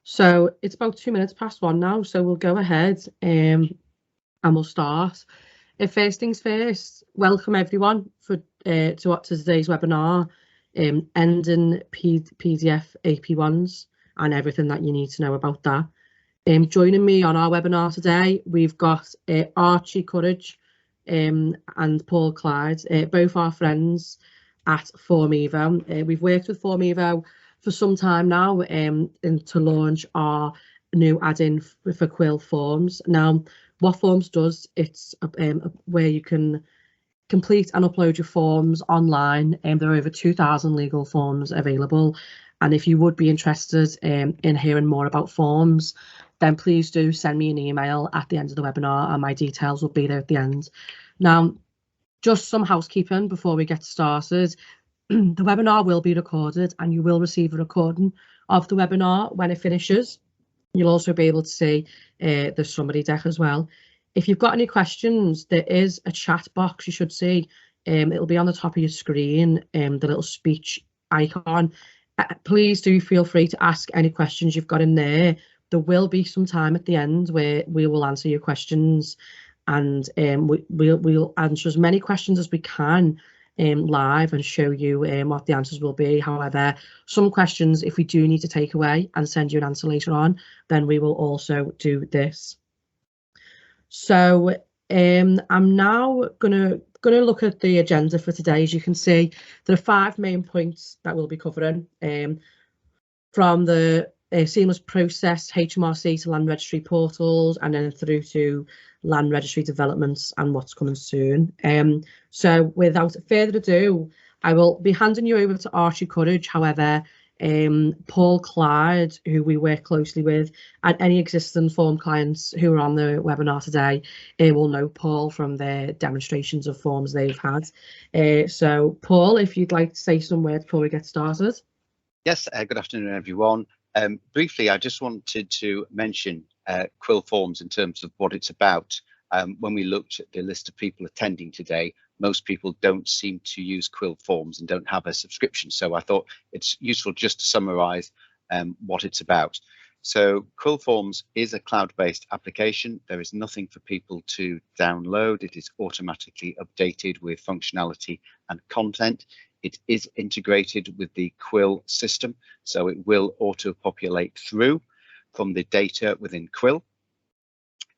So it's about 2 minutes past 1 now, so we'll go ahead and we'll start. First things first, welcome everyone to today's webinar, ending PDF AP1's and everything that you need to know about that. Joining me on our webinar today, we've got Archie Courage and Paul Clyde, both our friends at Formevo. We've worked with Formevo for some time now and to launch our new add-in for Quill Forms. Now, what Forms does, it's where you can complete and upload your forms online, and there are over 2,000 legal forms available. And if you would be interested in hearing more about forms, then please do send me an email at the end of the webinar, and my details will be there at the end. Now, just some housekeeping before we get started. The webinar will be recorded, and you will receive a recording of the webinar when it finishes. You'll also be able to see the summary deck as well. If you've got any questions, there is a chat box you should see. It'll be on the top of your screen, the little speech icon. Please do feel free to ask any questions you've got in there. There will be some time at the end where we will answer your questions, and we'll answer as many questions as we can live and show you what the answers will be. However, some questions, if we do need to take away and send you an answer later on, then we will also do this. So I'm now gonna look at the agenda for today. As you can see, there are 5 main points that we'll be covering, from the seamless process HMRC to Land Registry portals, and then through to Land Registry developments and what's coming soon. So without further ado, I will be handing you over to Archie Courage. However, Paul Clyde, who we work closely with, and any existing form clients who are on the webinar today will know Paul from their demonstrations of forms they've had. So Paul, if you'd like to say some words before we get started. Yes, good afternoon everyone. Briefly, I just wanted to mention Quill Forms in terms of what it's about. When we looked at the list of people attending today, most people don't seem to use Quill Forms and don't have a subscription. So I thought it's useful just to summarize what it's about. So Quill Forms is a cloud-based application. There is nothing for people to download. It is automatically updated with functionality and content. It is integrated with the Quill system, so it will auto-populate through from the data within Quill.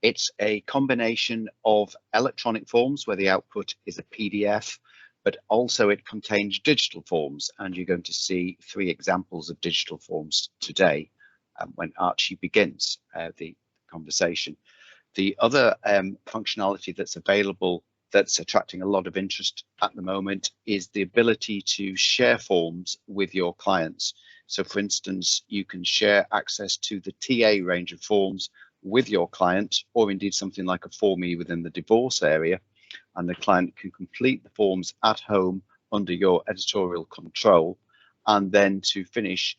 It's a combination of electronic forms where the output is a PDF, but also it contains digital forms, and you're going to see 3 examples of digital forms today when Archie begins the conversation. The other functionality that's available that's attracting a lot of interest at the moment is the ability to share forms with your clients. So for instance, you can share access to the TA range of forms with your client, or indeed something like a Formee within the divorce area, and the client can complete the forms at home under your editorial control. And then to finish,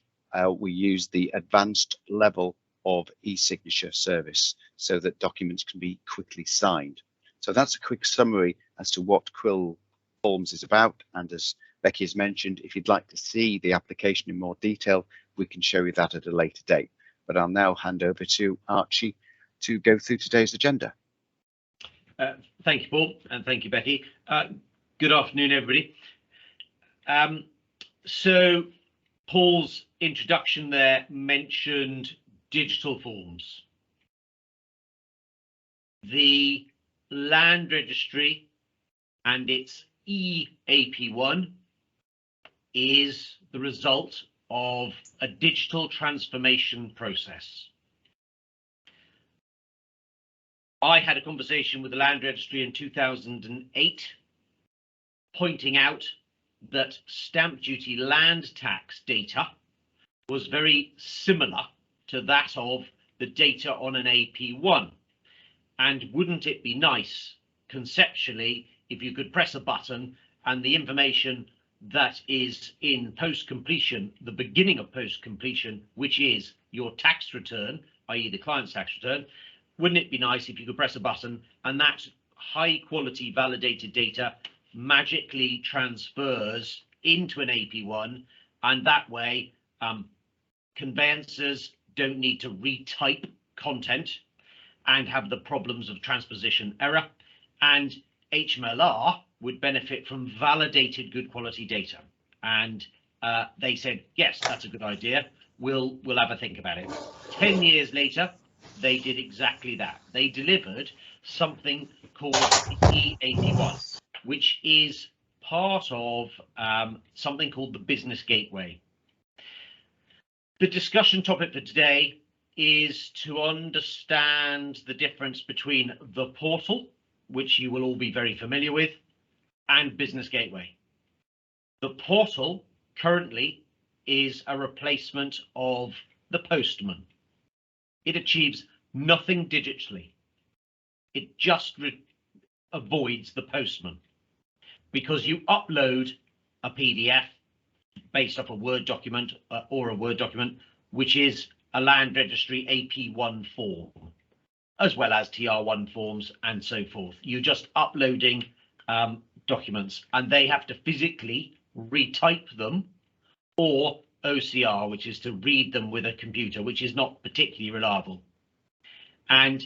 we use the advanced level of e-signature service so that documents can be quickly signed. So that's a quick summary as to what Quill Forms is about. And as Becky has mentioned, if you'd like to see the application in more detail, we can show you that at a later date. But I'll now hand over to Archie to go through today's agenda. Thank you, Paul, and thank you, Becky. Good afternoon, everybody. So Paul's introduction there mentioned digital forms. The Land Registry and its AP1 is the result of a digital transformation process. I had a conversation with the Land Registry in 2008, pointing out that stamp duty land tax data was very similar to that of the data on an AP1. And wouldn't it be nice, conceptually, if you could press a button and the information that is in post-completion, the beginning of post-completion, which is your tax return, i.e. the client's tax return, wouldn't it be nice if you could press a button and that high quality validated data magically transfers into an AP1, and that way conveyancers, don't need to retype content and have the problems of transposition error. And HMLR would benefit from validated good quality data. And they said, yes, that's a good idea. We'll have a think about it. 10 years later, they did exactly that. They delivered something called the AP1, which is part of something called the Business Gateway. The discussion topic for today is to understand the difference between the portal, which you will all be very familiar with, and Business Gateway. The portal currently is a replacement of the postman. It achieves nothing digitally. It just avoids the postman, because you upload a PDF based off a Word document or a Word document, which is a Land Registry AP1 form, as well as TR1 forms and so forth. You're just uploading documents, and they have to physically retype them, or OCR, which is to read them with a computer, which is not particularly reliable. And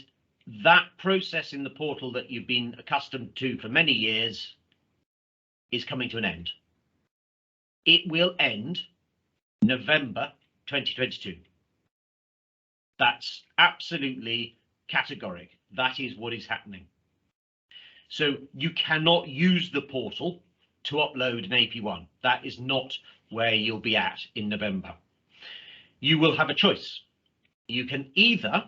that process in the portal that you've been accustomed to for many years is coming to an end. It will end November 2022. That's absolutely categoric. That is what is happening. So you cannot use the portal to upload an AP1. That is not where you'll be at in November. You will have a choice. You can either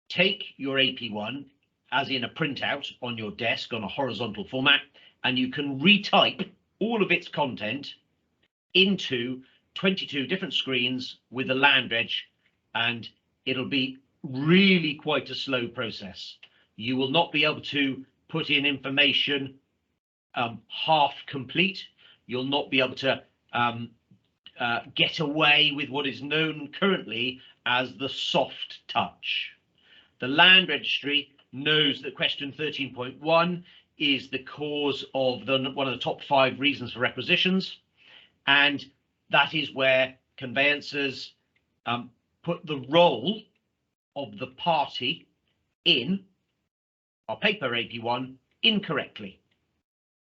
take your AP1 as in a printout on your desk on a horizontal format, and you can retype all of its content into 22 different screens with a land reg, and it'll be really quite a slow process. You will not be able to put in information half complete. You'll not be able to get away with what is known currently as the soft touch. The Land Registry knows that question 13.1 is the cause of one of the top 5 reasons for requisitions, and that is where conveyancers put the role of the party in our paper AP1 incorrectly.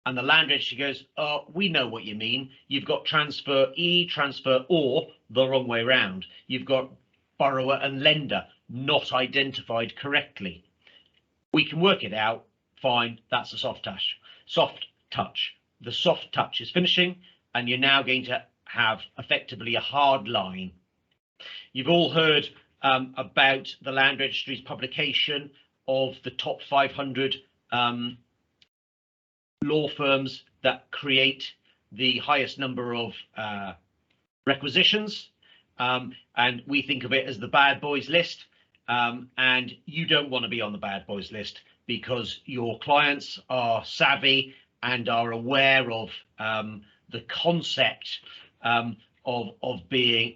And the Land Registry goes, oh, we know what you mean. You've got transfer E, transfer or the wrong way round. You've got borrower and lender not identified correctly. We can work it out. Fine, that's a soft touch. Soft touch. The soft touch is finishing, and you're now going to have effectively a hard line. You've all heard about the Land Registry's publication of the top 500 law firms that create the highest number of requisitions, and we think of it as the bad boys list, and you don't want to be on the bad boys list, because your clients are savvy and are aware of the concept of being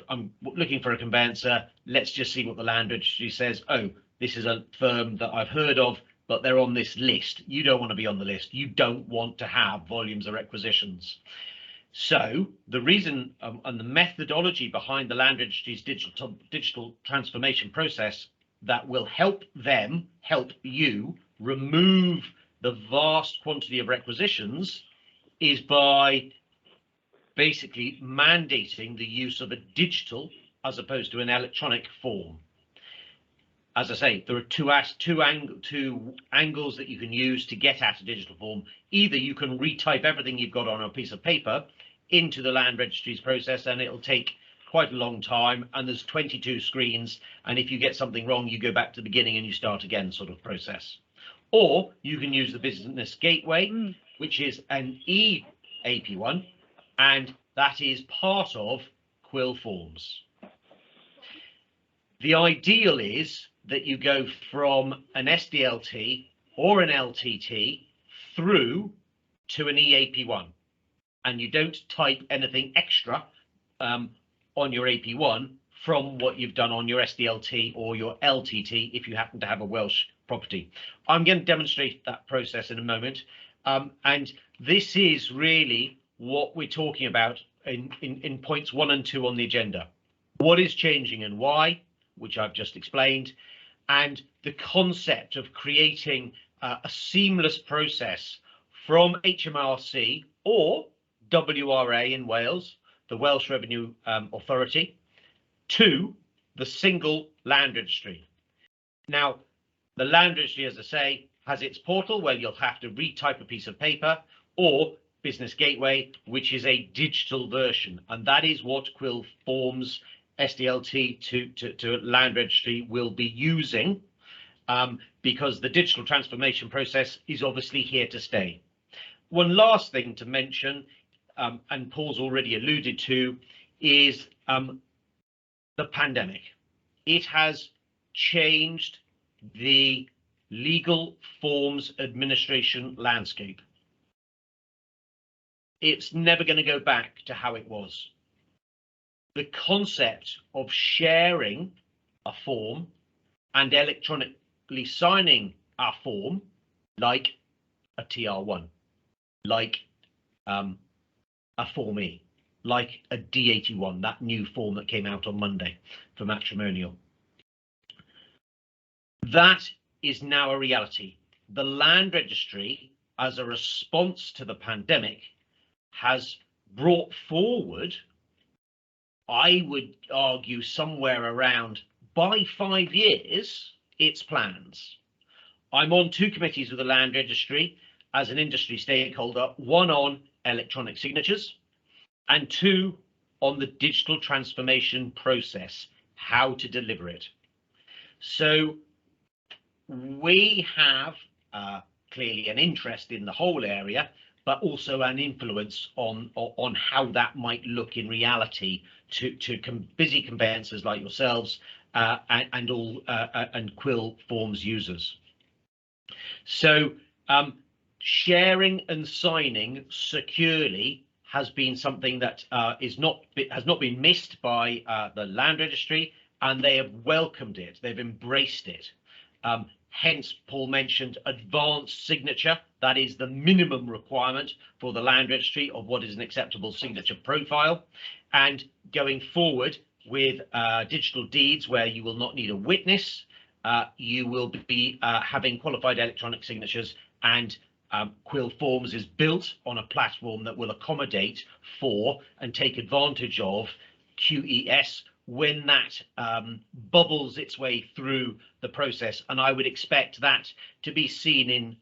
I'm looking for a conveyancer. Let's just see what the Land Registry says. Oh, this is a firm that I've heard of, but they're on this list. You don't want to be on the list. You don't want to have volumes of requisitions. So the reason and the methodology behind the Land Registry's digital transformation process that will help them, help you remove the vast quantity of requisitions is by basically mandating the use of a digital as opposed to an electronic form. As I say, there are two angles that you can use to get at a digital form. Either you can retype everything you've got on a piece of paper into the Land Registry's process, and it'll take quite a long time, and there's 22 screens, and if you get something wrong, you go back to the beginning and you start again, sort of process. Or you can use the Business Gateway, which is an AP1, and that is part of Quill Forms. The ideal is that you go from an SDLT or an LTT through to an EAP1, and you don't type anything extra on your AP1 from what you've done on your SDLT or your LTT if you happen to have a Welsh property. I'm going to demonstrate that process in a moment, and this is really what we're talking about in points 1 and 2 on the agenda. What is changing and why, which I've just explained, and the concept of creating a seamless process from HMRC or WRA in Wales, the Welsh Revenue Authority, to the single Land Registry. Now, the Land Registry, as I say, has its portal where you'll have to retype a piece of paper, or Business Gateway, which is a digital version, and that is what Quill Forms SDLT to Land Registry will be using, because the digital transformation process is obviously here to stay. One last thing to mention, and Paul's already alluded to, is the pandemic. It has changed the legal forms administration landscape. It's never going to go back to how it was. The concept of sharing a form and electronically signing a form, like a TR1, like a Form E, like a D81, that new form that came out on Monday for matrimonial. That is now a reality. The Land Registry, as a response to the pandemic, has brought forward, I would argue, somewhere around by 5 years, its plans. I'm on 2 committees with the Land Registry as an industry stakeholder, one on electronic signatures and 2 on the digital transformation process, how to deliver it. So we have clearly an interest in the whole area, but also an influence on how that might look in reality to busy conveyancers like yourselves and Quill Forms users. So sharing and signing securely has been something that has not been missed by the Land Registry, and they have welcomed it. They've embraced it. Hence, Paul mentioned advanced signature. That is the minimum requirement for the Land Registry of what is an acceptable signature profile. And going forward with digital deeds, where you will not need a witness, you will be having qualified electronic signatures, and Quill Forms is built on a platform that will accommodate for and take advantage of QES when that bubbles its way through the process. And I would expect that to be seen in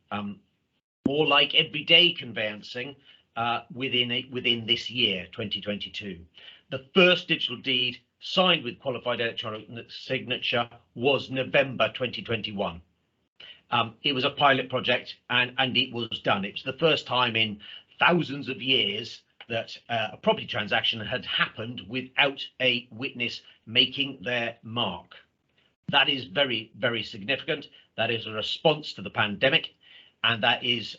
more like everyday conveyancing within this year, 2022. The first digital deed signed with qualified electronic signature was November 2021. It was a pilot project, and it was done. It was the first time in thousands of years that a property transaction had happened without a witness making their mark. That is very, very significant. That is a response to the pandemic, and that is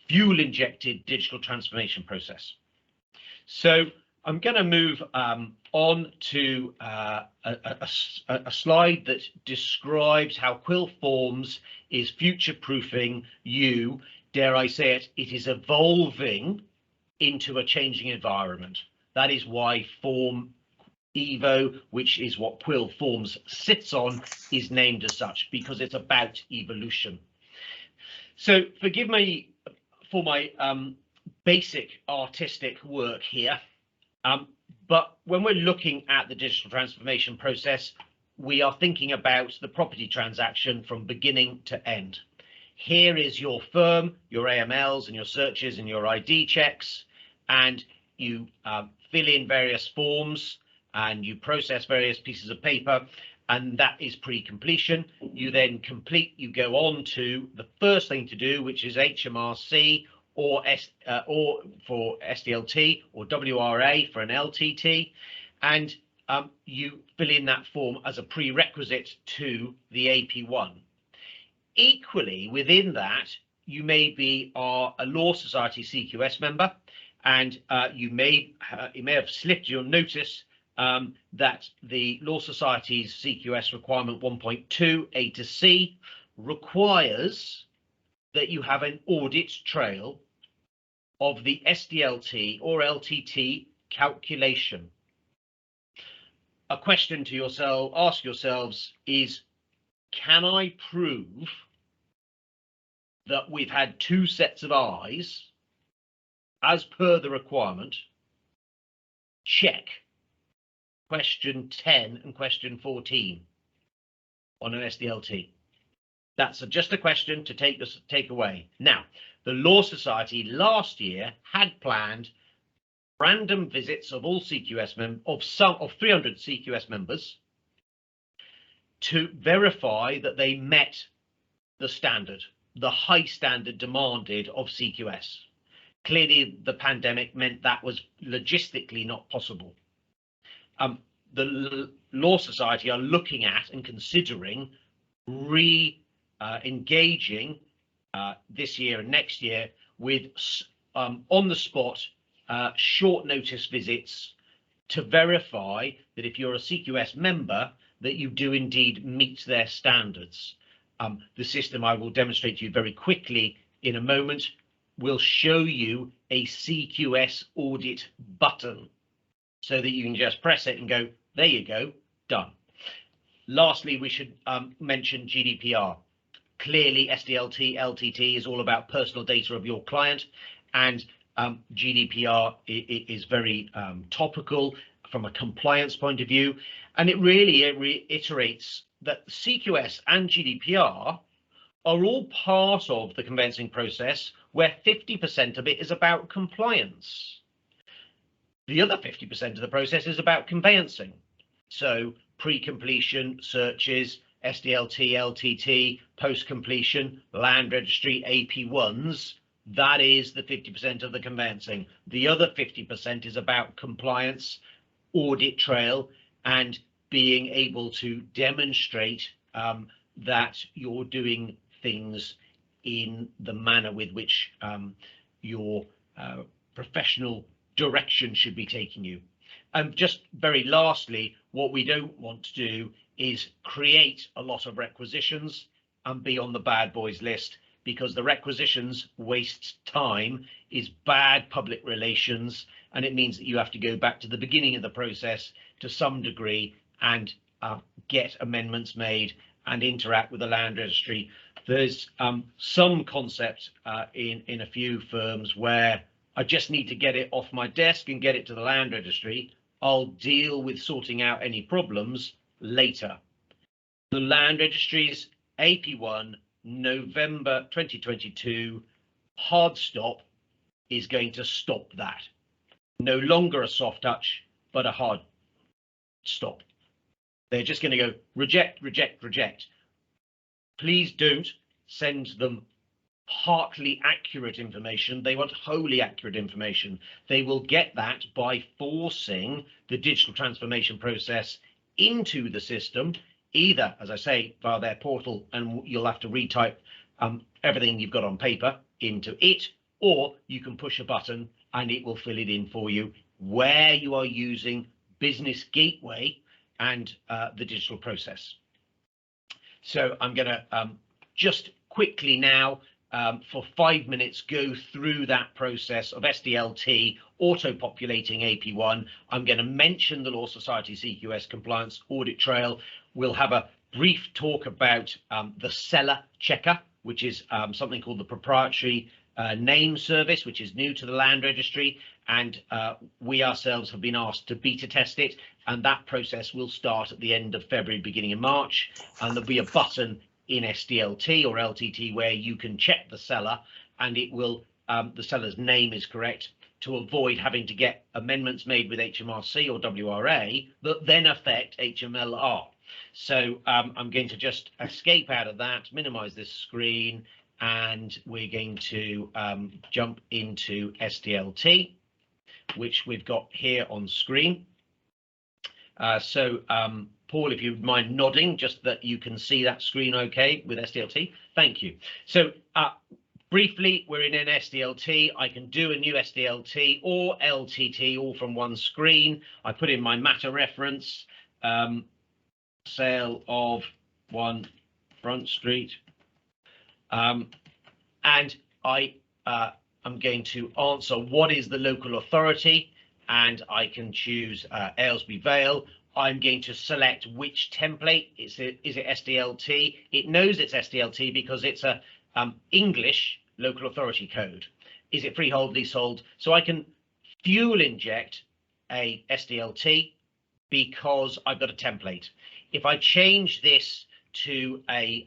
fuel injected digital transformation process. So I'm going to move on to a slide that describes how Quill Forms is future-proofing you. Dare I say it, it is evolving into a changing environment. That is why Form Evo, which is what Quill Forms sits on, is named as such, because it's about evolution. So forgive me for my basic artistic work here, but when we're looking at the digital transformation process, we are thinking about the property transaction from beginning to end. Here is your firm, your AMLs and your searches and your ID checks, and you fill in various forms and you process various pieces of paper, and that is pre-completion. You then complete, you go on to the first thing to do, which is HMRC or for SDLT or WRA for an LTT, and you fill in that form as a prerequisite to the AP1. Equally, within that, you may be a Law Society CQS member, and you may have slipped your notice that the Law Society's CQS requirement 1.2 A to C requires that you have an audit trail of the SDLT or LTT calculation. a question to yourself, ask yourselves is, can I prove that we've had 2 sets of eyes as per the requirement? Check question 10 and question 14 on an SDLT. That's just a question to take away. Now, the Law Society last year had planned random visits of all CQS of 300 CQS members to verify that they met the standard, the high standard demanded of CQS. Clearly, the pandemic meant that was logistically not possible. The Law Society are looking at and considering engaging this year and next year with on-the-spot short notice visits to verify that if you're a CQS member, that you do indeed meet their standards. The system I will demonstrate to you very quickly in a moment will show you a CQS audit button so that you can just press it and go, there you go, done. Lastly, we should mention Gdpr. Clearly, SDLT, LTT is all about personal data of your client, and GDPR is very topical from a compliance point of view, and it really reiterates that CQS and GDPR are all part of the conveyancing process, where 50% of it is about compliance. The other 50% of the process is about conveyancing. So pre-completion searches, SDLT, LTT, post-completion, Land Registry, AP1’s, that is the 50% of the conveyancing. The other 50% is about compliance, audit trail, and being able to demonstrate that you're doing things in the manner with which your professional direction should be taking you. And just very lastly, what we don't want to do is create a lot of requisitions and be on the bad boys list, because the requisitions waste time, is bad public relations, and it means that you have to go back to the beginning of the process to some degree and get amendments made and interact with the Land Registry. There's some concept in a few firms where I just need to get it off my desk and get it to the Land Registry. I'll deal with sorting out any problems later. The Land Registry's AP1 November 2022 hard stop is going to stop that. No longer a soft touch, but a hard stop. They're just going to go reject, reject, reject. Please don't send them partly accurate information. They want wholly accurate information. They will get that by forcing the digital transformation process into the system, either, as I say, via their portal, and you'll have to retype everything you've got on paper into it, or you can push a button and it will fill it in for you where you are using Business Gateway and the digital process. So I'm going to just quickly now, for 5 minutes, go through that process of SDLT auto-populating AP1. I'm going to mention the Law Society CQS compliance audit trail. We'll have a brief talk about the seller checker, which is something called the proprietary name service, which is new to the Land Registry, and we ourselves have been asked to beta test it, and that process will start at the end of February, beginning of March, and there'll be a button in SDLT or LTT where you can check the seller, and it will the seller's name is correct, to avoid having to get amendments made with HMRC or WRA that then affect HMLR. So I'm going to just escape out of that, minimize this screen, and we're going to jump into SDLT, which we've got here on screen. Paul, if you would mind nodding, just that you can see that screen okay with SDLT. Thank you. So briefly, we're in an SDLT. I can do a new SDLT or LTT all from one screen. I put in my matter reference, sale of 1 Front Street, and I am going to answer what is the local authority, and I can choose Aylesbury Vale, I'm going to select which template. Is it SDLT? It knows it's SDLT because it's a English local authority code. Is it freehold, leasehold? So I can fuel inject a SDLT because I've got a template. If I change this to a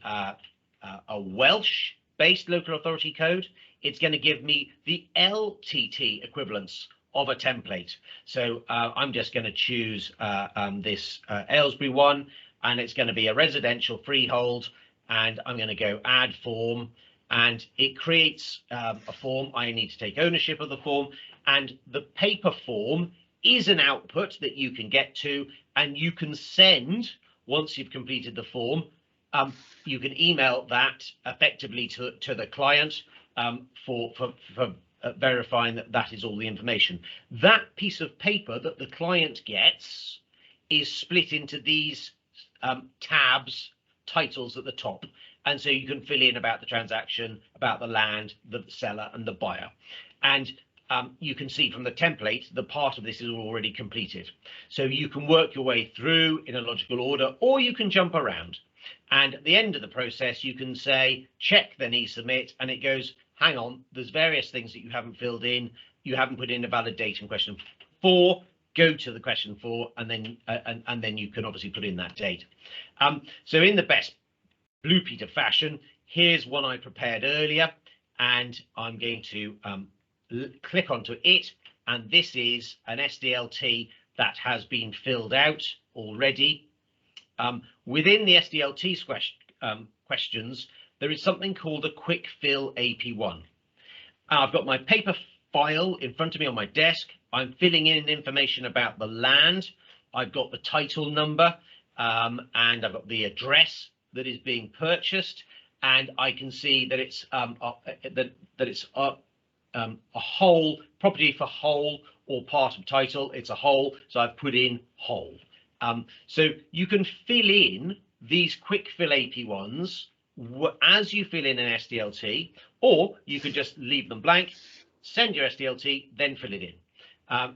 Welsh-based local authority code, it's going to give me the LTT equivalence of a template. So I'm just going to choose this Aylesbury one, and it's going to be a residential freehold, and I'm going to go add form, and it creates a form. I need to take ownership of the form, and the paper form is an output that you can get to, and you can send once you've completed the form. You can email that effectively to the client for verifying that that is all the information. That piece of paper that the client gets is split into these tabs, titles at the top, and so you can fill in about the transaction, about the land, the seller, and the buyer. And you can see from the template the part of this is already completed. So you can work your way through in a logical order, or you can jump around. And at the end of the process, you can say, check, then e-submit, and it goes, hang on, there's various things that you haven't filled in. You haven't put in a valid date in question 4. Go to the question 4, and then you can obviously put in that date. So in the best Blue Peter fashion, here's one I prepared earlier, and I'm going to click onto it, and this is an SDLT that has been filled out already. Within the SDLT questions, there is something called a quick fill AP1. I've got my paper file in front of me on my desk. I'm filling in information about the land. I've got the title number, and I've got the address that is being purchased, and I can see that it's a whole property for whole or part of title. It's a whole, so I've put in whole. So you can fill in these quick fill AP1s as you fill in an SDLT, or you could just leave them blank, send your SDLT, then fill it in.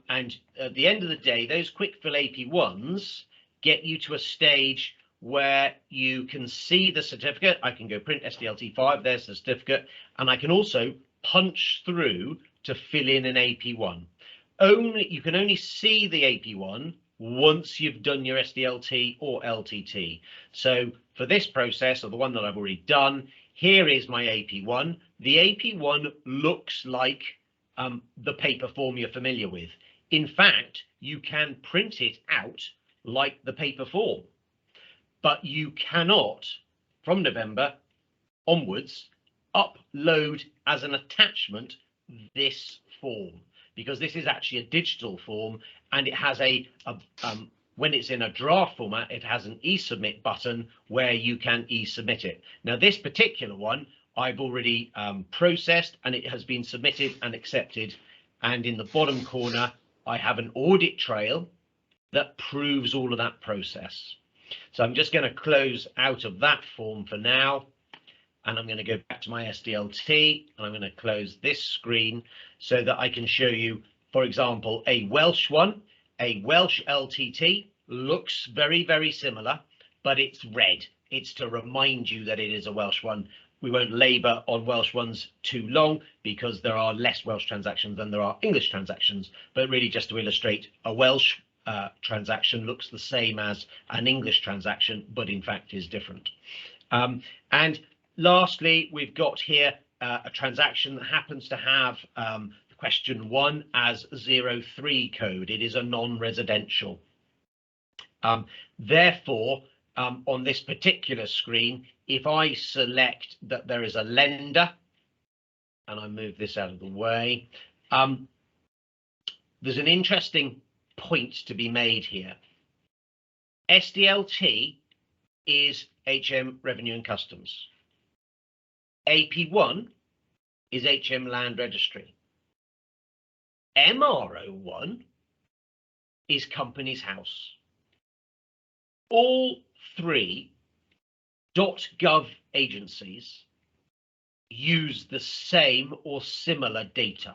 And at the end of the day, those quick fill AP1s get you to a stage where you can see the certificate. I can go print SDLT5, there's the certificate, and I can also punch through to fill in an AP1. You can only see the AP1 once you've done your SDLT or LTT. So for this process, or the one that I've already done, here is my AP1. The AP1 looks like the paper form you're familiar with. In fact, you can print it out like the paper form, but you cannot, from November onwards, upload as an attachment this form, because this is actually a digital form, and it has when it's in a draft format, it has an e-submit button where you can e-submit it. Now, this particular one I've already processed, and it has been submitted and accepted. And in the bottom corner, I have an audit trail that proves all of that process. So I'm just going to close out of that form for now, and I'm going to go back to my SDLT, and I'm going to close this screen so that I can show you, for example, a Welsh one. A Welsh LTT looks very, very similar, but it's red. It's to remind you that it is a Welsh one. We won't labour on Welsh ones too long because there are less Welsh transactions than there are English transactions, but really just to illustrate, a Welsh transaction looks the same as an English transaction, but in fact is different. And lastly, we've got here a transaction that happens to have question 1 as 03 code. It is a non-residential. Therefore, on this particular screen, if I select that there is a lender, and I move this out of the way, there's an interesting point to be made here. SDLT is HM Revenue and Customs. AP1 is HM Land Registry. MR01 is Companies House. All 3 .gov agencies use the same or similar data.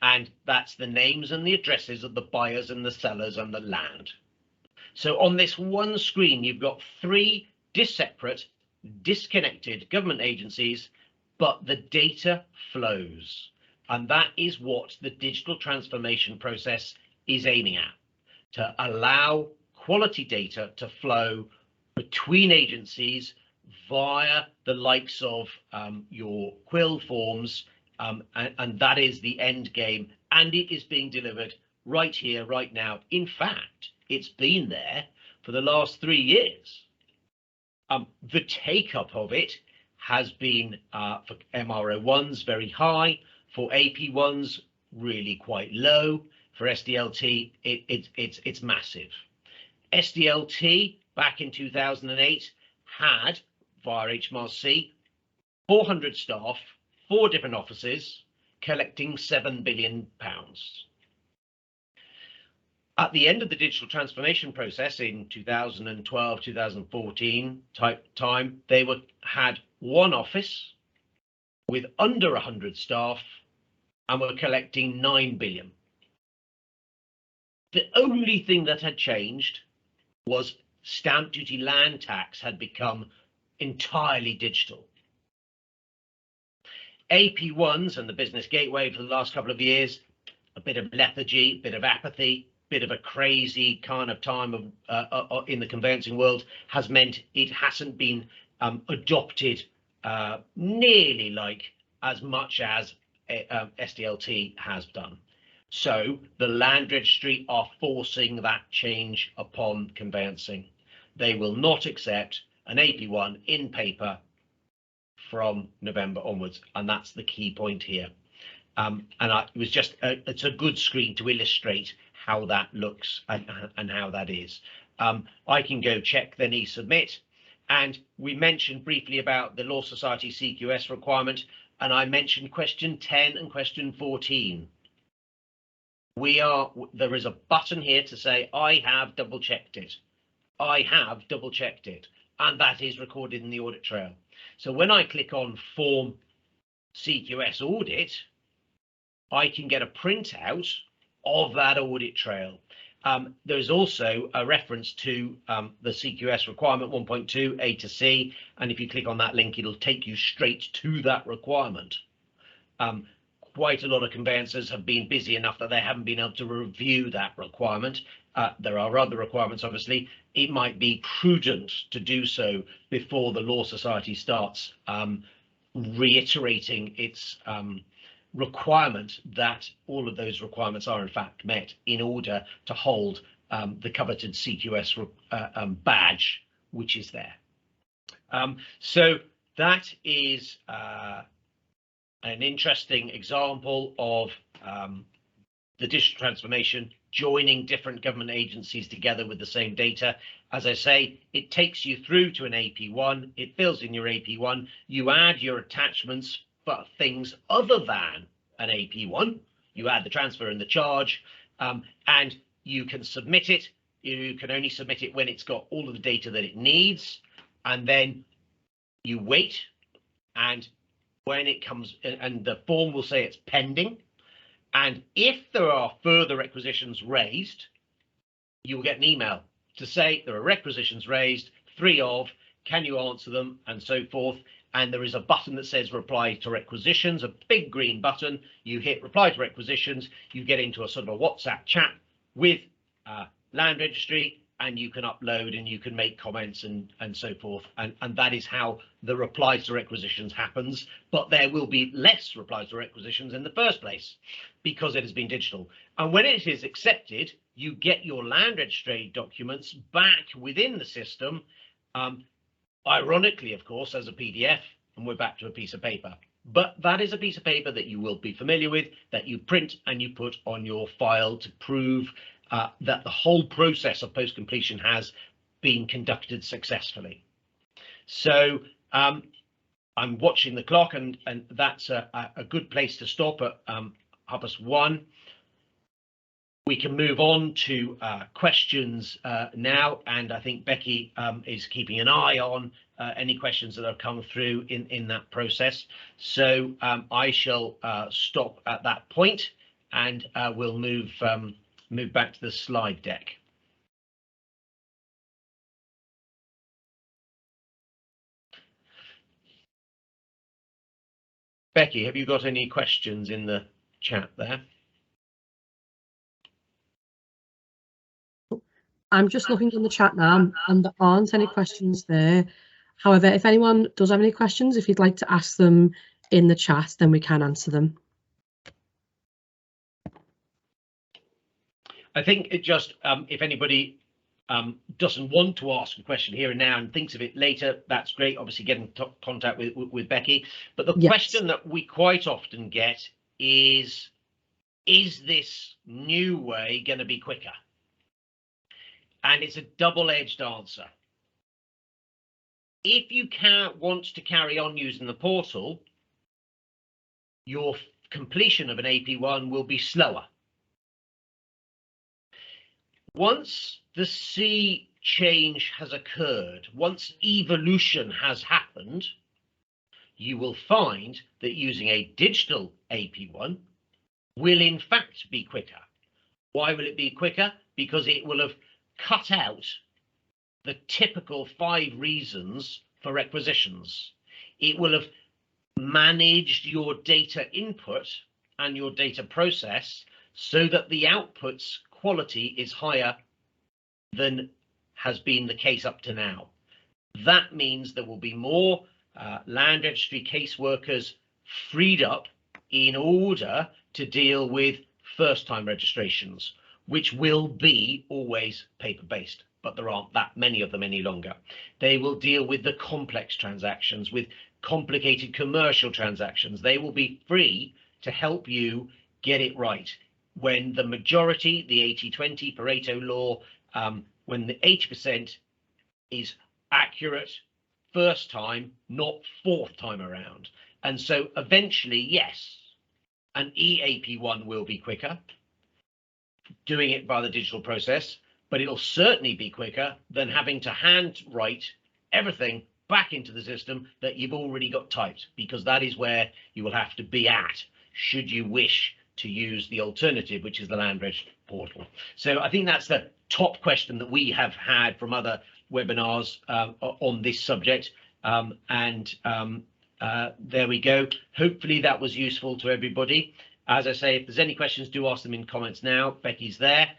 and that's the names and the addresses of the buyers and the sellers and the land. So on this one screen, you've got 3 separate, disconnected government agencies, but the data flows. And that is what the digital transformation process is aiming at, to allow quality data to flow between agencies via the likes of your Quill Forms, and that is the end game, and it is being delivered right here, right now. In fact, it's been there for the last 3 years. The take-up of it has been for MRO1s very high, for AP1s really quite low, for SDLT it's massive. SDLT back in 2008 had, via HMRC, 400 staff, 4 different offices, collecting £7 billion. At the end of the digital transformation process in 2012, 2014 type time, they had 1 office with under 100 staff and were collecting £9 billion. The only thing that had changed was stamp duty land tax had become entirely digital. AP1s and the business gateway for the last couple of years, a bit of lethargy, a bit of apathy, bit of a crazy kind of time of in the conveyancing world has meant it hasn't been adopted nearly like as much as SDLT has done. So the Land Registry are forcing that change upon conveyancing. They will not accept an AP1 in paper from November onwards, and that's the key point here. It was just it's a good screen to illustrate how that looks and how that is. I can go check then e-submit, and we mentioned briefly about the Law Society CQS requirement, and I mentioned question 10 and question 14. There is a button here to say I have double checked it. I have double checked it, and that is recorded in the audit trail. So when I click on Form CQS Audit, I can get a printout of that audit trail. There's also a reference to the CQS requirement 1.2 A to C, and if you click on that link, it'll take you straight to that requirement. Quite a lot of conveyancers have been busy enough that they haven't been able to review that requirement. There are other requirements, obviously. It might be prudent to do so before the Law Society starts reiterating its requirement that all of those requirements are in fact met in order to hold the coveted CQS badge, which is there. So that is an interesting example of the digital transformation, joining different government agencies together with the same data. As I say, it takes you through to an AP1, it fills in your AP1, you add your attachments for things other than an AP1, you add the transfer and the charge, and you can submit it. You can only submit it when it's got all of the data that it needs, and then you wait, and when it comes, and the form will say it's pending, and if there are further requisitions raised, you will get an email to say there are requisitions raised, 3 of, can you answer them, and so forth. And there is a button that says reply to requisitions, a big green button. You hit reply to requisitions, you get into a sort of a WhatsApp chat with Land Registry, and you can upload and you can make comments and so forth. And that is how the replies to requisitions happens. But there will be less replies to requisitions in the first place because it has been digital. And when it is accepted, you get your Land Registry documents back within the system, ironically, of course, as a PDF, and we're back to a piece of paper. But that is a piece of paper that you will be familiar with, that you print and you put on your file to prove that the whole process of post-completion has been conducted successfully. So I'm watching the clock, and that's a good place to stop at 1:30. We can move on to questions now, and I think Becky is keeping an eye on any questions that have come through in that process. So I shall stop at that point, and we'll move back to the slide deck. Becky, have you got any questions in the chat there? I'm just looking in the chat now and there aren't any questions there. However, if anyone does have any questions, if you'd like to ask them in the chat, then we can answer them. I think it just, if anybody doesn't want to ask a question here and now and thinks of it later, that's great. Obviously get in contact with Becky. But the Yes. question that we quite often get is this new way going to be quicker? And it's a double-edged answer. If you want to carry on using the portal, your completion of an AP1 will be slower. Once the sea change has occurred, once evolution has happened, you will find that using a digital AP1 will in fact be quicker. Why will it be quicker? Because it will have cut out the typical 5 reasons for requisitions. It will have managed your data input and your data process so that the output's quality is higher than has been the case up to now. That means there will be more land registry caseworkers freed up in order to deal with first-time registrations, which will be always paper-based, but there aren't that many of them any longer. They will deal with the complex transactions, with complicated commercial transactions. They will be free to help you get it right. When the majority, the 80-20 Pareto law, when the 80% is accurate first time, not fourth time around. And so eventually, yes, an EAP1 will be quicker, doing it by the digital process, but it'll certainly be quicker than having to handwrite everything back into the system that you've already got typed, because that is where you will have to be at should you wish to use the alternative, which is the Land Registry portal. So I think that's the top question that we have had from other webinars on this subject. There we go. Hopefully that was useful to everybody. As I say, if there's any questions, do ask them in comments now. Becky's there.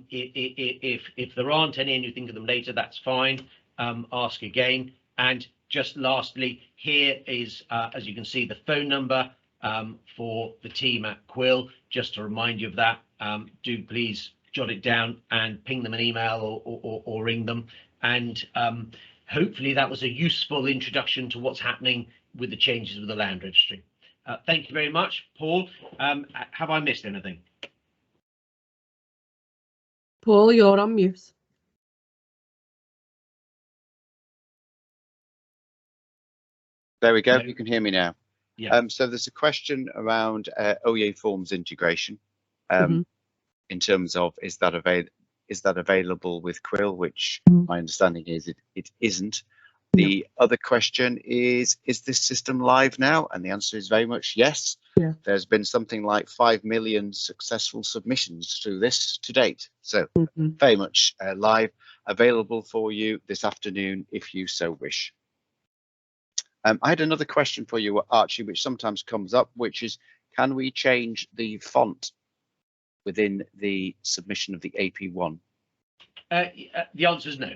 If there aren't any and you think of them later, that's fine. Ask again. And just lastly, here is, as you can see, the phone number for the team at Quill. Just to remind you of that, do please jot it down and ping them an email or ring them. And hopefully that was a useful introduction to what's happening with the changes with the Land Registry. Thank you very much, Paul. Have I missed anything? Paul, you're on mute. There we go. No. You can hear me now. Yeah. So there's a question around Oea Forms Integration in terms of is that available with Quill, which my understanding is it isn't. The other question is this system live now? And the answer is very much yes. Yeah. There's been something like 5 million successful submissions through this to date. So very much live, available for you this afternoon if you so wish. I had another question for you, Archie, which sometimes comes up, which is, can we change the font within the submission of the AP1? The answer is no.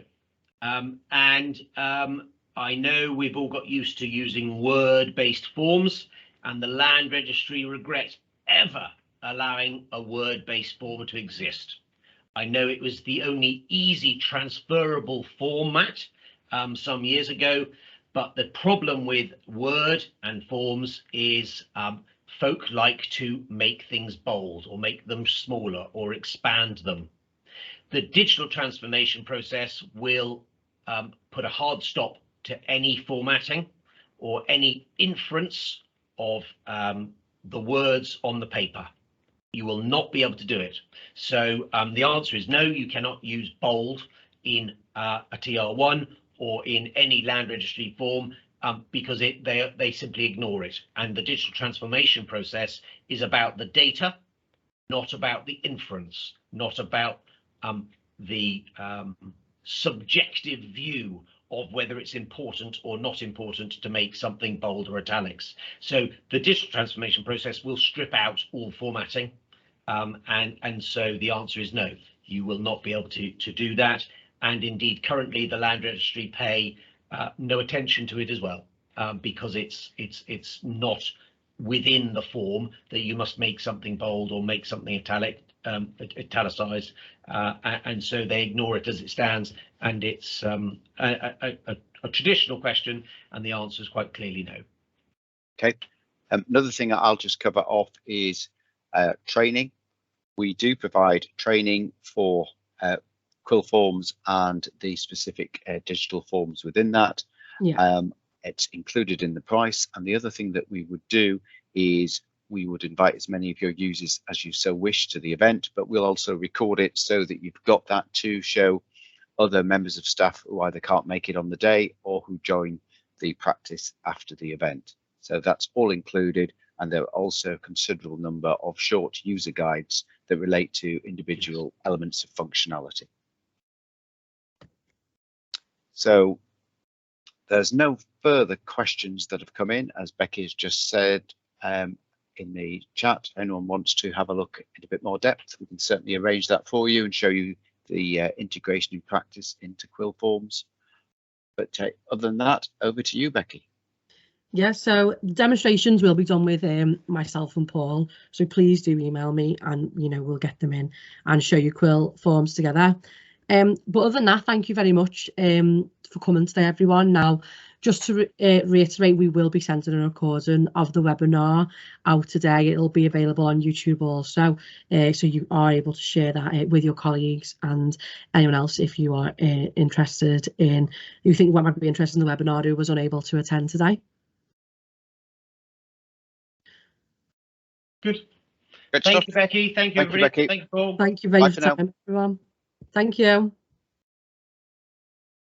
I know we've all got used to using Word-based forms, and the Land Registry regrets ever allowing a Word-based form to exist. I know it was the only easy transferable format some years ago, but the problem with Word and forms is folk like to make things bold or make them smaller or expand them. The digital transformation process will put a hard stop to any formatting or any inference of the words on the paper. You will not be able to do it. So the answer is no, you cannot use bold in a TR1 or in any Land Registry form because they simply ignore it. And the digital transformation process is about the data, not about the inference, not about the subjective view of whether it's important or not important to make something bold or italics. So the digital transformation process will strip out all formatting, and so the answer is no, you will not be able to do that. And indeed, currently the Land Registry pay no attention to it as well, because it's not within the form that you must make something bold or make something italicized, and so they ignore it as it stands, and it's a traditional question, and the answer is quite clearly no. Okay, another thing I'll just cover off is training. We do provide training for Quill Forms and the specific digital forms within that. Yeah. It's included in the price, and the other thing that we would do is we would invite as many of your users as you so wish to the event, but we'll also record it so that you've got that to show other members of staff who either can't make it on the day or who join the practice after the event. So that's all included, and there are also a considerable number of short user guides that relate to individual elements of functionality. So there's no further questions that have come in, as Becky has just said in the chat. If anyone wants to have a look in a bit more depth, we can certainly arrange that for you and show you the integration in practice into Quill Forms. But other than that, over to you, Becky. Yeah, so the demonstrations will be done with myself and Paul, so please do email me, and we'll get them in and show you Quill Forms together. But other than that, thank you very much for coming today, everyone. Now, just to reiterate, we will be sending a recording of the webinar out today. It'll be available on YouTube also, so you are able to share that with your colleagues and anyone else if you are interested in, you think what might be interested in the webinar who was unable to attend today. Good. Good Thank stuff. you, Becky. Thank you, Thank you, everybody. Becky. Thank you, Paul. Thank you very Bye much for for now. your time, everyone. Thank you.